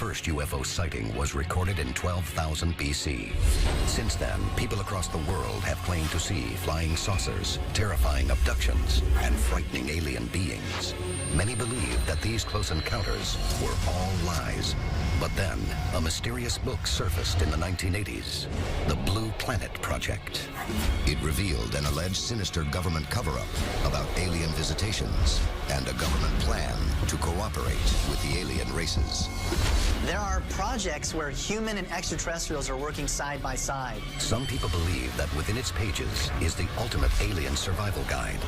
first UFO sighting was recorded in 12,000 BC. Since then, people across the world have claimed to see flying saucers, terrifying abductions, and frightening alien beings. Many believe that these close encounters were all lies. But then, a mysterious book surfaced in the 1980s, the Blue Planet Project. It revealed an alleged sinister government cover-up about alien visitations and a government plan to cooperate with the alien races. There are projects where human and extraterrestrials are working side by side. Some people believe that within its pages is the ultimate alien survival guide.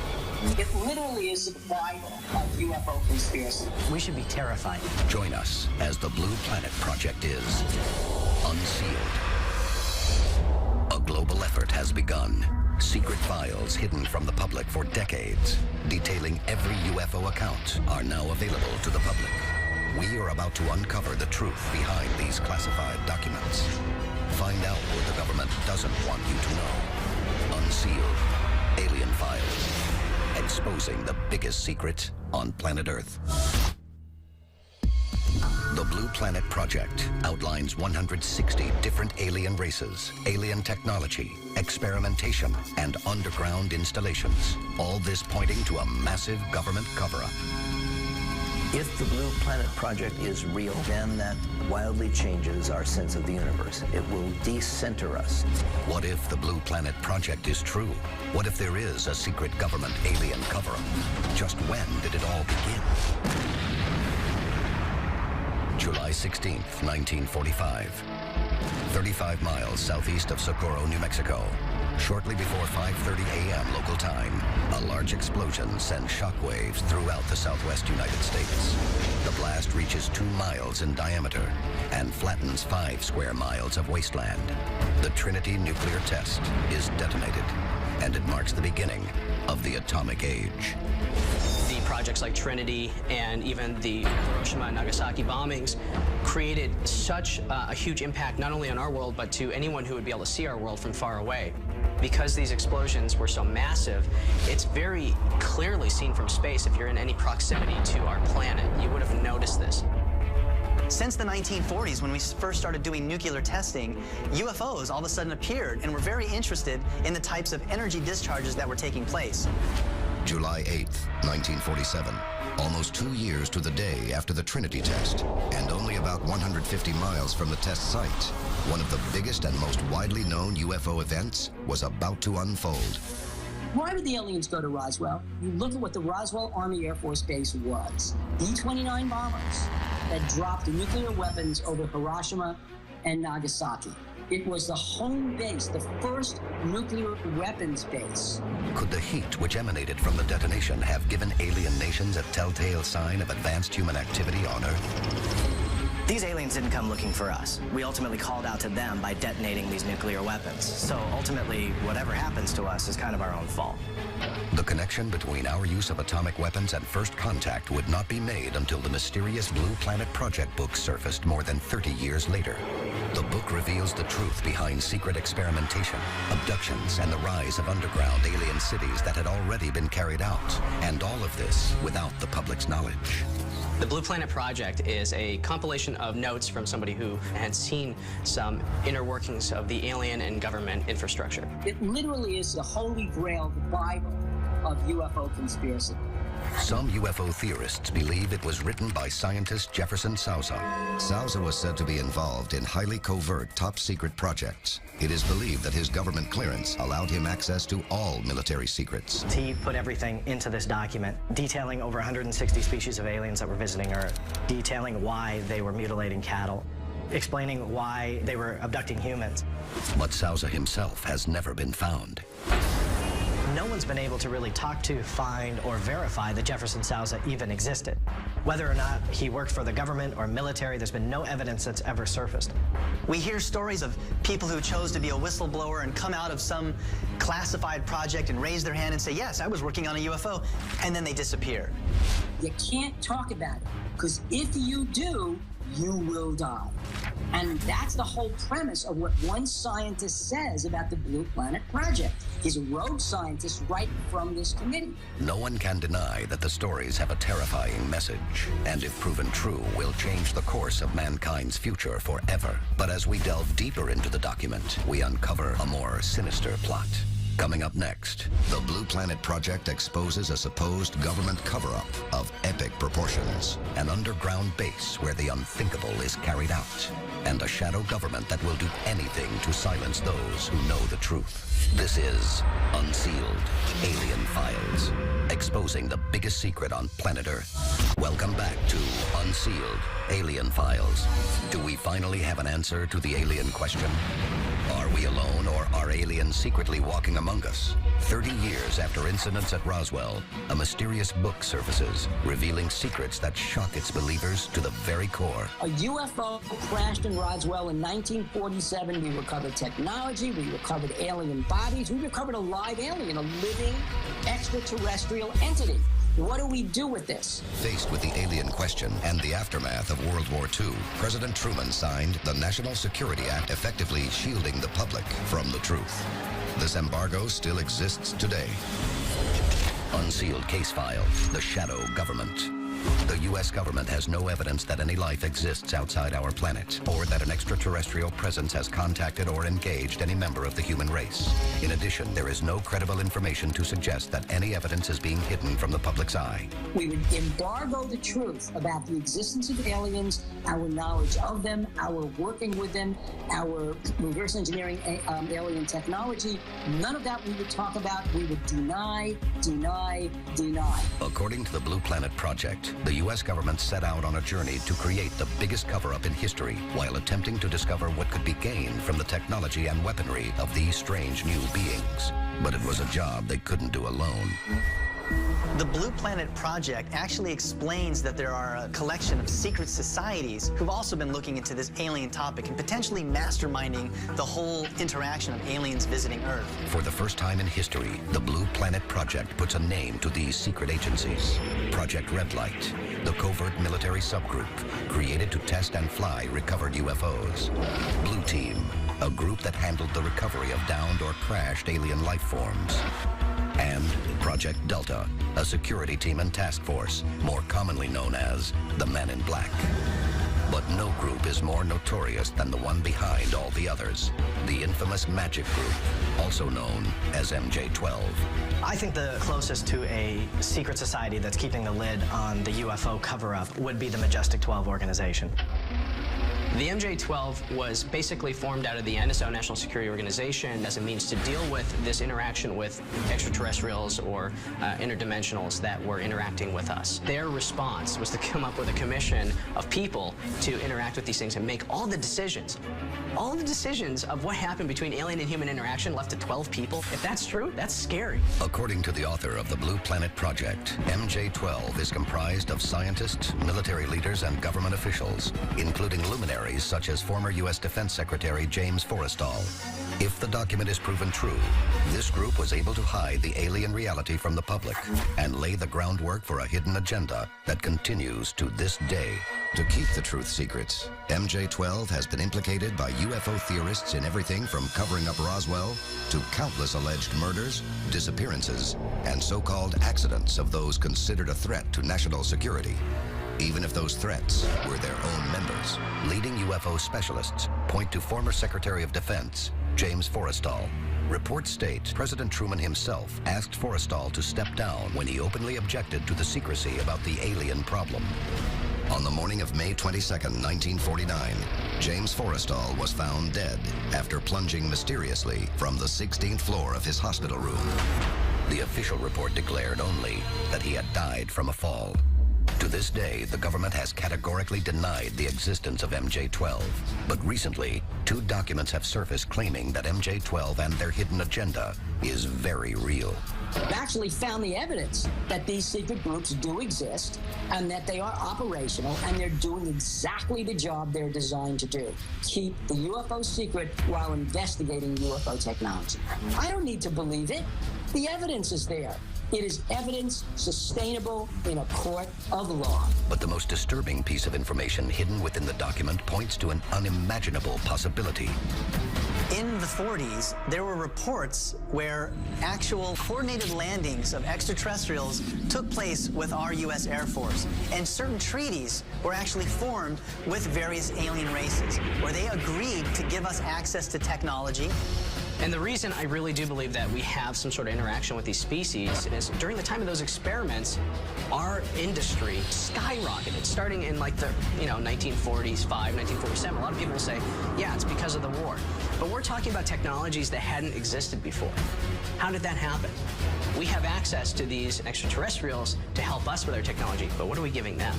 It literally is the Bible of UFO conspiracy. We should be terrified. Join us as the Blue Planet Project is Unsealed. A global effort has begun. Secret files hidden from the public for decades, detailing every UFO account, are now available to the public. We are about to uncover the truth behind these classified documents. Find out what the government doesn't want you to know. Unsealed. Alien Files. Exposing the biggest secret on planet Earth. The Blue Planet Project outlines 160 different alien races, alien technology, experimentation, and underground installations. All this pointing to a massive government cover-up. If the Blue Planet Project is real, then that wildly changes our sense of the universe. It will decenter us. What if the Blue Planet Project is true? What if there is a secret government alien cover-up? Just when did it all begin? July 16th, 1945. 35 miles southeast of Socorro, New Mexico. Shortly before 5:30 a.m. local time, a large explosion sends shockwaves throughout the southwest United States. The blast reaches 2 miles in diameter and flattens 5 square miles of wasteland. The Trinity nuclear test is detonated, and it marks the beginning of the atomic age. The projects like Trinity and even the Hiroshima and Nagasaki bombings created such a huge impact not only on our world, but to anyone who would be able to see our world from far away. Because these explosions were so massive, it's very clearly seen from space. If you're in any proximity to our planet, you would have noticed this. Since the 1940s, when we first started doing nuclear testing, UFOs all of a sudden appeared and were very interested in the types of energy discharges that were taking place. July 8th, 1947. Almost 2 years to the day after the Trinity test, and only about 150 miles from the test site, one of the biggest and most widely known UFO events was about to unfold. Why would the aliens go to Roswell? You look at what the Roswell Army Air Force Base was. B-29 bombers that dropped nuclear weapons over Hiroshima and Nagasaki. It was the home base, the first nuclear weapons base. Could the heat which emanated from the detonation have given alien nations a telltale sign of advanced human activity on Earth? These aliens didn't come looking for us. We ultimately called out to them by detonating these nuclear weapons. So ultimately, whatever happens to us is kind of our own fault. The connection between our use of atomic weapons and first contact would not be made until the mysterious Blue Planet Project book surfaced more than 30 years later. The book reveals the truth behind secret experimentation, abductions, and the rise of underground alien cities that had already been carried out, and all of this without the public's knowledge. The Blue Planet Project is a compilation of notes from somebody who had seen some inner workings of the alien and government infrastructure. It literally is the holy grail, the Bible of UFO conspiracy. Some UFO theorists believe it was written by scientist Jefferson Sousa. Sousa was said to be involved in highly covert, top-secret projects. It is believed that his government clearance allowed him access to all military secrets. He put everything into this document, detailing over 160 species of aliens that were visiting Earth, detailing why they were mutilating cattle, explaining why they were abducting humans. But Sousa himself has never been found. No one's been able to really talk to, find, or verify that Jefferson Sousa even existed. Whether or not he worked for the government or military, there's been no evidence that's ever surfaced. We hear stories of people who chose to be a whistleblower and come out of some classified project and raise their hand and say, yes, I was working on a UFO, and then they disappear. You can't talk about it, because if you do, you will die. And that's the whole premise of what one scientist says about the Blue Planet Project. He's a rogue scientist right from this committee. No one can deny that the stories have a terrifying message, and if proven true, will change the course of mankind's future forever. But as we delve deeper into the document, we uncover a more sinister plot. Coming up next, the Blue Planet Project exposes a supposed government cover-up of epic proportions, an underground base where the unthinkable is carried out, and a shadow government that will do anything to silence those who know the truth. This is Unsealed, Alien Files, exposing the biggest secret on planet Earth. Welcome back to Unsealed, Alien Files. Do we finally have an answer to the alien question? Are we alone, or are aliens secretly walking among us? 30 years after incidents at Roswell, a mysterious book surfaces, revealing secrets that shock its believers to the very core. A UFO crashed in Roswell in 1947. We recovered technology, we recovered alien bodies, we recovered a live alien, a living extraterrestrial entity. What do we do with this? Faced with the alien question and the aftermath of World War II, President Truman signed the National Security Act, effectively shielding the public from the truth. This embargo still exists today. Unsealed case file, the shadow government. The U.S. government has no evidence that any life exists outside our planet, or that an extraterrestrial presence has contacted or engaged any member of the human race. In addition, there is no credible information to suggest that any evidence is being hidden from the public's eye. We would embargo the truth about the existence of aliens, our knowledge of them, our working with them, our reverse engineering alien technology. None of that we would talk about. We would deny. According to the Blue Planet Project, the U.S. government set out on a journey to create the biggest cover-up in history while attempting to discover what could be gained from the technology and weaponry of these strange new beings. But it was a job they couldn't do alone. The Blue Planet Project actually explains that there are a collection of secret societies who've also been looking into this alien topic and potentially masterminding the whole interaction of aliens visiting Earth. For the first time in history, the Blue Planet Project puts a name to these secret agencies. Project Red Light, the covert military subgroup created to test and fly recovered UFOs. Blue Team, a group that handled the recovery of downed or crashed alien life forms. And Project Delta, a security team and task force, more commonly known as the Men in Black. But no group is more notorious than the one behind all the others, the infamous Magic Group, also known as MJ-12. I think the closest to a secret society that's keeping the lid on the UFO cover-up would be the Majestic 12 organization. The MJ-12 was basically formed out of the NSO, National Security Organization, as a means to deal with this interaction with extraterrestrials or interdimensionals that were interacting with us. Their response was to come up with a commission of people to interact with these things and make all the decisions. All the decisions of what happened between alien and human interaction left to 12 people. If that's true, that's scary. According to the author of the Blue Planet Project, MJ-12 is comprised of scientists, military leaders, and government officials, including luminaries such as former U.S. Defense Secretary James Forrestal. If the document is proven true, this group was able to hide the alien reality from the public and lay the groundwork for a hidden agenda that continues to this day. To keep the truth secrets, MJ-12 has been implicated by UFO theorists in everything from covering up Roswell to countless alleged murders, disappearances, and so-called accidents of those considered a threat to national security, even if those threats were their own members. Leading UFO specialists point to former Secretary of Defense James Forrestal. Reports state President Truman himself asked Forrestal to step down when he openly objected to the secrecy about the alien problem. On the morning of May 22, 1949, James Forrestal was found dead after plunging mysteriously from the 16th floor of his hospital room. The official report declared only that he had died from a fall. To this day, the government has categorically denied the existence of MJ-12. But recently, 2 documents have surfaced claiming that MJ-12 and their hidden agenda is very real. We've actually found the evidence that these secret groups do exist and that they are operational and they're doing exactly the job they're designed to do. Keep the UFO secret while investigating UFO technology. I don't need to believe it. The evidence is there. It is evidence sustainable in a court of law. But the most disturbing piece of information hidden within the document points to an unimaginable possibility. In the 40s, there were reports where actual coordinated landings of extraterrestrials took place with our U.S. Air Force, and certain treaties were actually formed with various alien races, where they agreed to give us access to technology. And the reason I really do believe that we have some sort of interaction with these species is during the time of those experiments, our industry skyrocketed, starting in like the 1945, 1947. A lot of people will say, yeah, it's because of the war. But we're talking about technologies that hadn't existed before. How did that happen? We have access to these extraterrestrials to help us with our technology, but what are we giving them?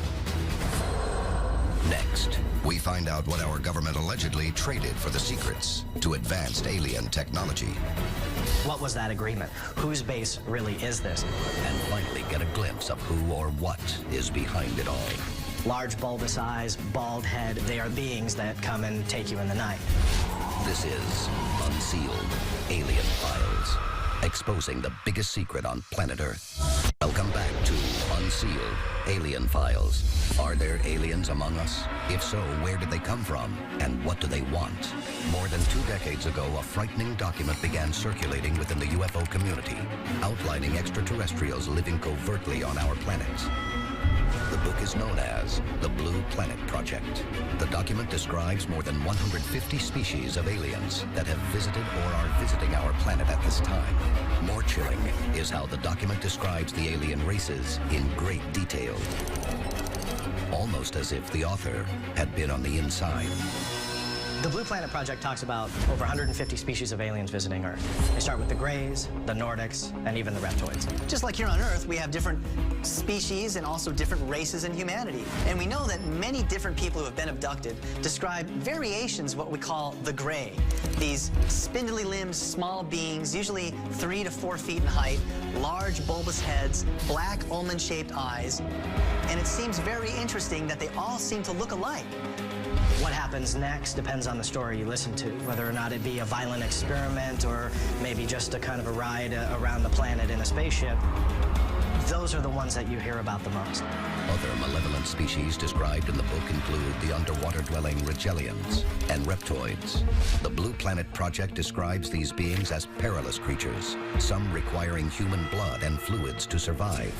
Next, we find out what our government allegedly traded for the secrets to advanced alien technology. What was that agreement? Whose base really is this? And finally get a glimpse of who or what is behind it all. Large bulbous eyes, bald head, they are beings that come and take you in the night. This is Unsealed, Alien Files, exposing the biggest secret on planet Earth. Welcome back to Unsealed, Alien Files. Are there aliens among us? If so, where did they come from? And what do they want? More than 2 decades ago, a frightening document began circulating within the UFO community, outlining extraterrestrials living covertly on our planet. The book is known as the Blue Planet Project. The document describes more than 150 species of aliens that have visited or are visiting our planet at this time. More chilling is how the document describes the alien races in great detail, almost as if the author had been on the inside. The Blue Planet Project talks about over 150 species of aliens visiting Earth. They start with the Greys, the Nordics, and even the Reptoids. Just like here on Earth, we have different species and also different races in humanity. And we know that many different people who have been abducted describe variations of what we call the Grey. These spindly limbed, small beings, usually 3 to 4 feet in height, large bulbous heads, black almond-shaped eyes. And it seems very interesting that they all seem to look alike. What happens next depends on the story you listen to, whether or not it be a violent experiment or maybe just a kind of a ride around the planet in a spaceship. Those are the ones that you hear about the most. Other malevolent species described in the book include the underwater-dwelling Rigelians and Reptoids. The Blue Planet Project describes these beings as perilous creatures, some requiring human blood and fluids to survive.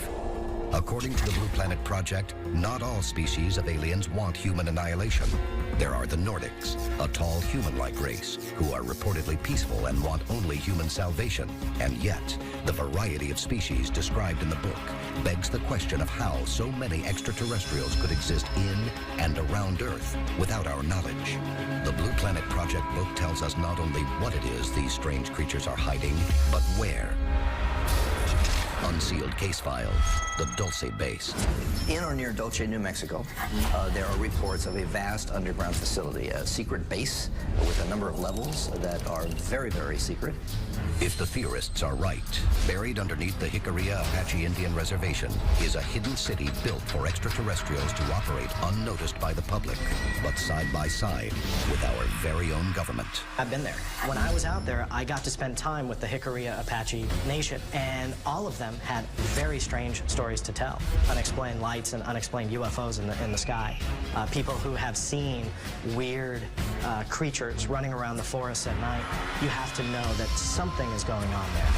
According to the Blue Planet Project, not all species of aliens want human annihilation. There are the Nordics, a tall human-like race, who are reportedly peaceful and want only human salvation. And yet, the variety of species described in the book begs the question of how so many extraterrestrials could exist in and around Earth without our knowledge. The Blue Planet Project book tells us not only what it is these strange creatures are hiding, but where. Unsealed case file, the Dulce base. In or near Dulce, New Mexico, there are reports of a vast underground facility, a secret base with a number of levels that are very, very secret. If the theorists are right, buried underneath the Jicarilla Apache Indian Reservation is a hidden city built for extraterrestrials to operate unnoticed by the public, but side by side with our very own government. I've been there. When I was out there, I got to spend time with the Jicarilla Apache Nation, and all of them had very strange stories to tell. Unexplained lights and unexplained UFOs in the sky. People who have seen weird creatures running around the forests at night. You have to know that something is going on there.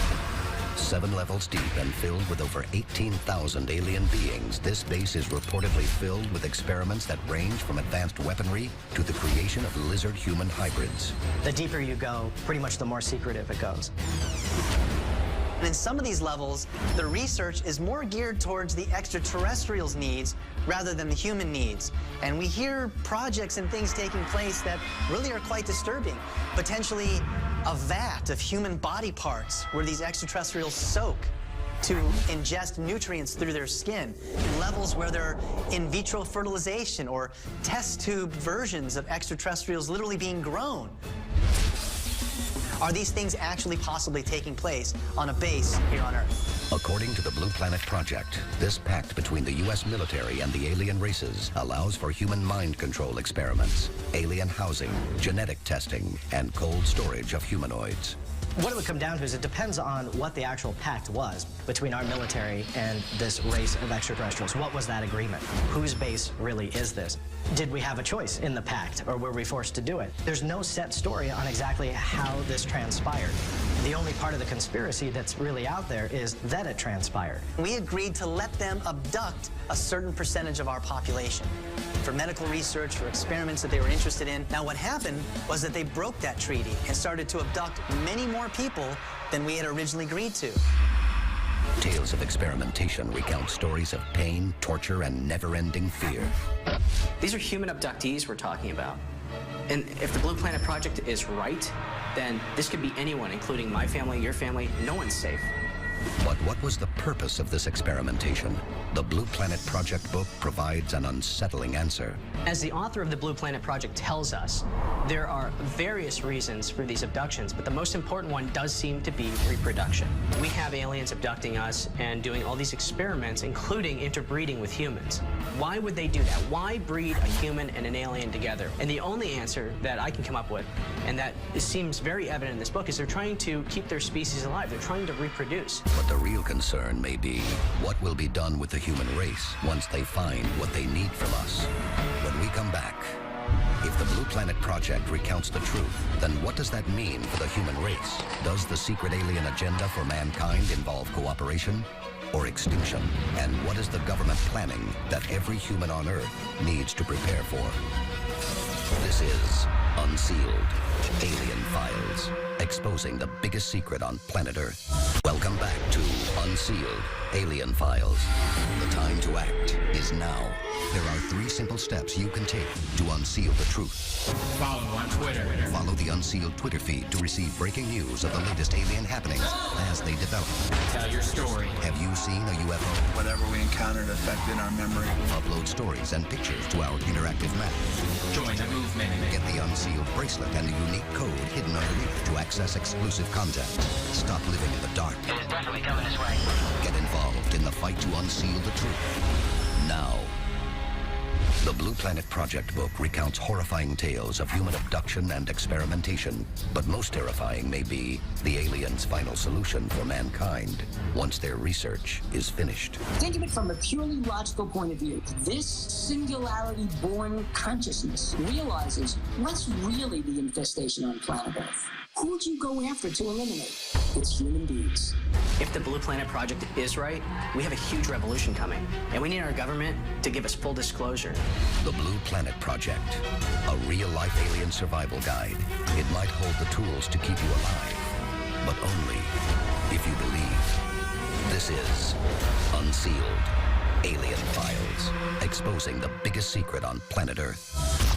7 levels deep and filled with over 18,000 alien beings, this base is reportedly filled with experiments that range from advanced weaponry to the creation of lizard-human hybrids. The deeper you go, pretty much the more secretive it goes. And in some of these levels, the research is more geared towards the extraterrestrials' needs rather than the human needs. And we hear projects and things taking place that really are quite disturbing. Potentially a vat of human body parts where these extraterrestrials soak to ingest nutrients through their skin. Levels where they're in vitro fertilization or test tube versions of extraterrestrials literally being grown. Are these things actually possibly taking place on a base here on Earth? According to the Blue Planet Project, this pact between the U.S. military and the alien races allows for human mind control experiments, alien housing, genetic testing, and cold storage of humanoids. What it would come down to is it depends on what the actual pact was between our military and this race of extraterrestrials. What was that agreement? Whose base really is this? Did we have a choice in the pact, or were we forced to do it? There's no set story on exactly how this transpired. The only part of the conspiracy that's really out there is that it transpired. We agreed to let them abduct a certain percentage of our population for medical research, for experiments that they were interested in. Now, what happened was that they broke that treaty and started to abduct many more people than we had originally agreed to. Tales of experimentation recount stories of pain, torture, and never-ending fear. These are human abductees we're talking about. And if the Blue Planet Project is right, then this could be anyone, including my family, your family. No one's safe. But what was the purpose of this experimentation? The Blue Planet Project book provides an unsettling answer. As the author of the Blue Planet Project tells us, there are various reasons for these abductions, but the most important one does seem to be reproduction. We have aliens abducting us and doing all these experiments, including interbreeding with humans. Why would they do that? Why breed a human and an alien together? And the only answer that I can come up with, and that seems very evident in this book, is they're trying to keep their species alive. They're trying to reproduce. But the real concern may be what will be done with the human race once they find what they need from us. When we come back, if the Blue Planet Project recounts the truth, then what does that mean for the human race? Does the secret alien agenda for mankind involve cooperation or extinction? And what is the government planning that every human on Earth needs to prepare for? This is Unsealed, Alien Files, exposing the biggest secret on planet Earth. Welcome back to Unsealed, Alien Files. The time to act is now. There are 3 simple steps you can take to unseal the truth. Follow on Twitter. Follow the Unsealed Twitter feed to receive breaking news of the latest alien happenings as they develop. Tell your story. Have you seen a UFO? Whatever we encountered affected our memory. Upload stories and pictures to our interactive map. Join the movement. Get the Unsealed bracelet and a unique code hidden underneath to access exclusive content. Stop living in the dark. It is definitely coming this way. Get involved in the fight to unseal the truth. Now. The Blue Planet Project book recounts horrifying tales of human abduction and experimentation, but most terrifying may be the aliens' final solution for mankind once their research is finished. Think of it from a purely logical point of view. This singularity-born consciousness realizes what's really the infestation on planet Earth. Who would you go after to eliminate? It's human beings. If the Blue Planet Project is right, we have a huge revolution coming, and we need our government to give us full disclosure. The Blue Planet Project, a real-life alien survival guide. It might hold the tools to keep you alive, but only if you believe. This is Unsealed, Alien Files, exposing the biggest secret on planet Earth.